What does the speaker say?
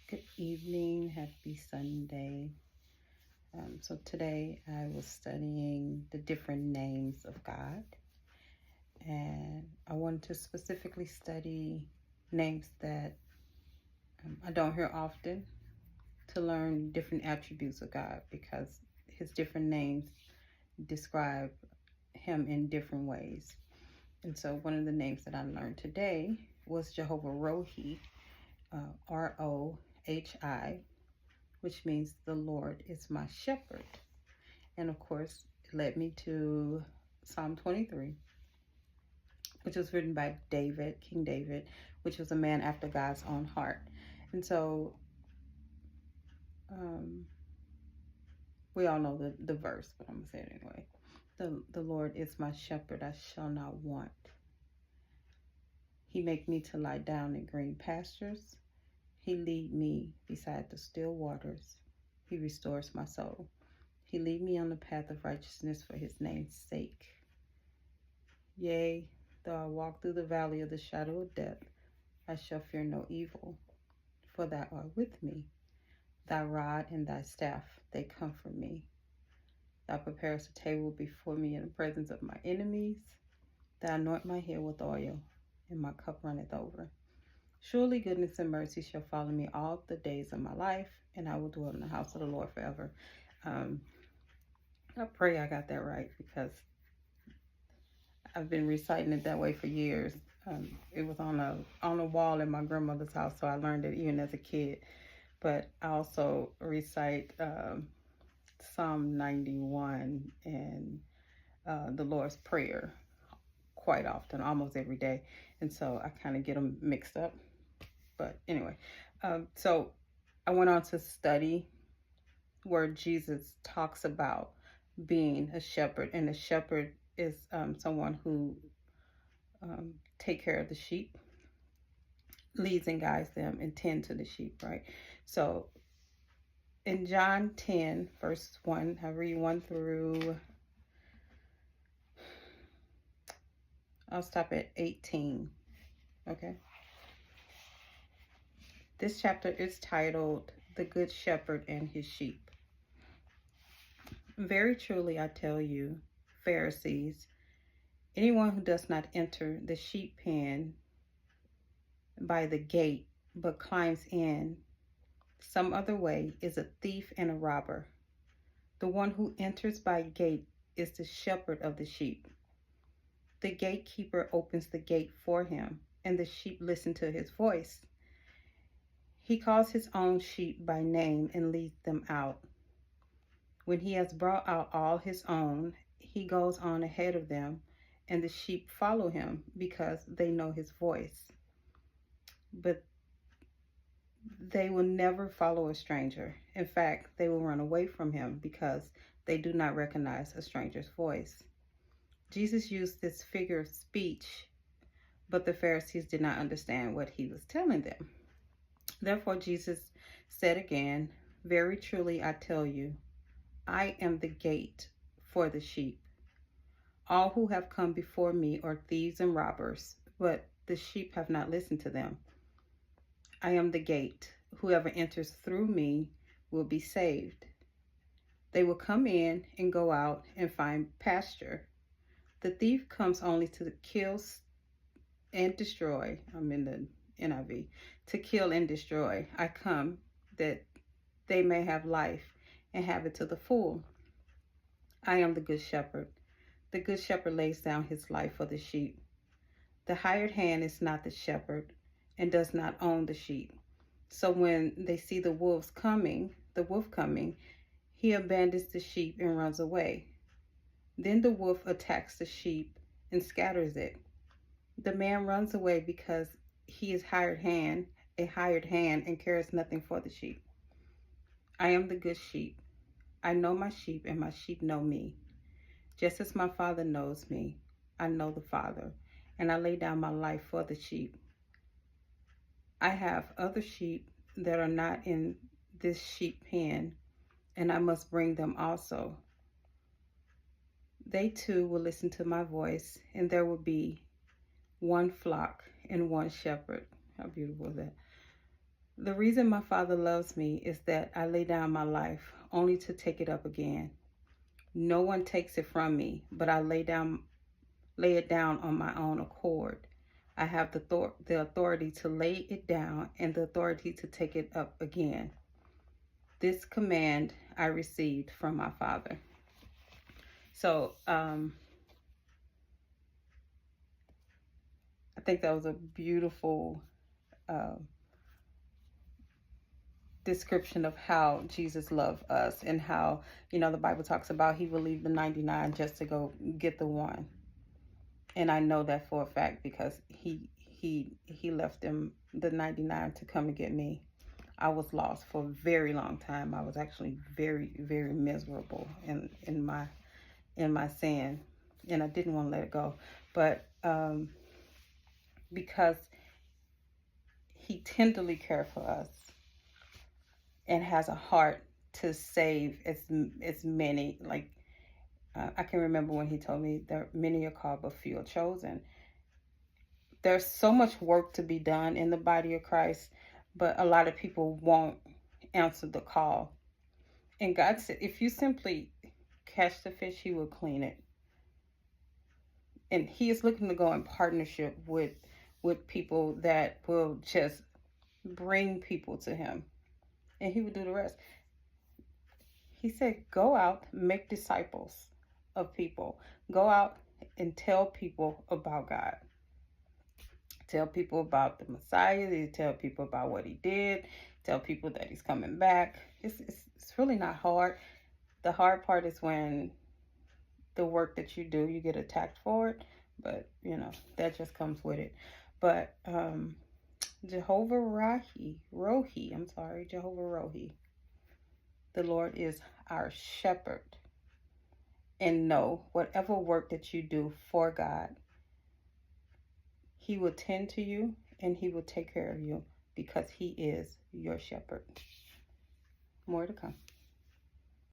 Good evening. Happy Sunday. So today I was studying the different names of God, and I wanted to specifically study names that I don't hear often, to learn different attributes of God, because his different names describe him in different ways. And so one of the names that I learned today was Jehovah Rohi, Rohi, which means the Lord is my shepherd. And of course, it led me to Psalm 23, which was written by David, King David, which was a man after God's own heart. And so we all know the verse, but I'm going to say it anyway. The Lord is my shepherd, I shall not want. He make me to lie down in green pastures. He lead me beside the still waters. He restores my soul. He lead me on the path of righteousness for his name's sake. Yea, though I walk through the valley of the shadow of death, I shall fear no evil, for thou art with me. Thy rod and thy staff, they comfort me. Thou preparest a table before me in the presence of my enemies. Thou anoint my head with oil, and my cup runneth over. Surely goodness and mercy shall follow me all the days of my life, and I will dwell in the house of the Lord forever. I pray I got that right, because I've been reciting it that way for years. It was on a wall in my grandmother's house, so I learned it even as a kid. But I also recite Psalm 91 and the Lord's Prayer quite often, almost every day. And so I kind of get them mixed up. But anyway, so I went on to study where Jesus talks about being a shepherd, and a shepherd is someone who take care of the sheep, leads and guides them, and tend to the sheep, right? So in John 10, verse 1, I read 1 through, I'll stop at 18, okay? This chapter is titled, The Good Shepherd and His Sheep. Very truly I tell you, Pharisees, anyone who does not enter the sheep pen by the gate, but climbs in some other way, is a thief and a robber. The one who enters by gate is the shepherd of the sheep. The gatekeeper opens the gate for him, and the sheep listen to his voice. He calls his own sheep by name and leads them out. When he has brought out all his own, he goes on ahead of them, and the sheep follow him because they know his voice. But they will never follow a stranger. In fact, they will run away from him because they do not recognize a stranger's voice. Jesus used this figure of speech, but the Pharisees did not understand what he was telling them. Therefore, Jesus said again, very truly I tell you, I am the gate for the sheep. All who have come before me are thieves and robbers, but the sheep have not listened to them. I am the gate. Whoever enters through me will be saved. They will come in and go out and find pasture. The thief comes only to kill and destroy. I'm in the NIV. To kill and destroy. I come that they may have life and have it to the full. I am the good shepherd. The good shepherd lays down his life for the sheep. The hired hand is not the shepherd and does not own the sheep. So when they see the wolf coming, he abandons the sheep and runs away. Then the wolf attacks the sheep and scatters it. The man runs away because he is a hired hand and cares nothing for the sheep. I am the good sheep. I know my sheep and my sheep know me. Just as my Father knows me, I know the Father, and I lay down my life for the sheep. I have other sheep that are not in this sheep pen, and I must bring them also. They too will listen to my voice, and there will be one flock and one shepherd. How beautiful is that? The reason my Father loves me is that I lay down my life only to take it up again. No one takes it from me, but I lay it down on my own accord. I have the authority to lay it down and the authority to take it up again. This command I received from my Father. So I think that was a beautiful description of how Jesus loved us, and how, the Bible talks about he will leave the 99 just to go get the one. And I know that for a fact, because he left them the 99 to come and get me. I was lost for a very long time. I was actually very, very miserable in my sin, and I didn't want to let it go. But because he tenderly cared for us and has a heart to save as many, like I can remember when he told me there many are called but few are chosen. There's so much work to be done in the body of Christ, but a lot of people won't answer the call. And God said, if you simply catch the fish, he will clean it. And he is looking to go in partnership with people that will just bring people to him, and he will do the rest. He said, go out, make disciples of people. Go out and tell people about God. Tell people about the Messiah. Tell people about what he did. Tell people that he's coming back. It's really not hard. The hard part is when the work that you do, you get attacked for it. But, that just comes with it. But Jehovah Rohi. The Lord is our shepherd. And know, whatever work that you do for God, he will tend to you and he will take care of you, because he is your shepherd. More to come.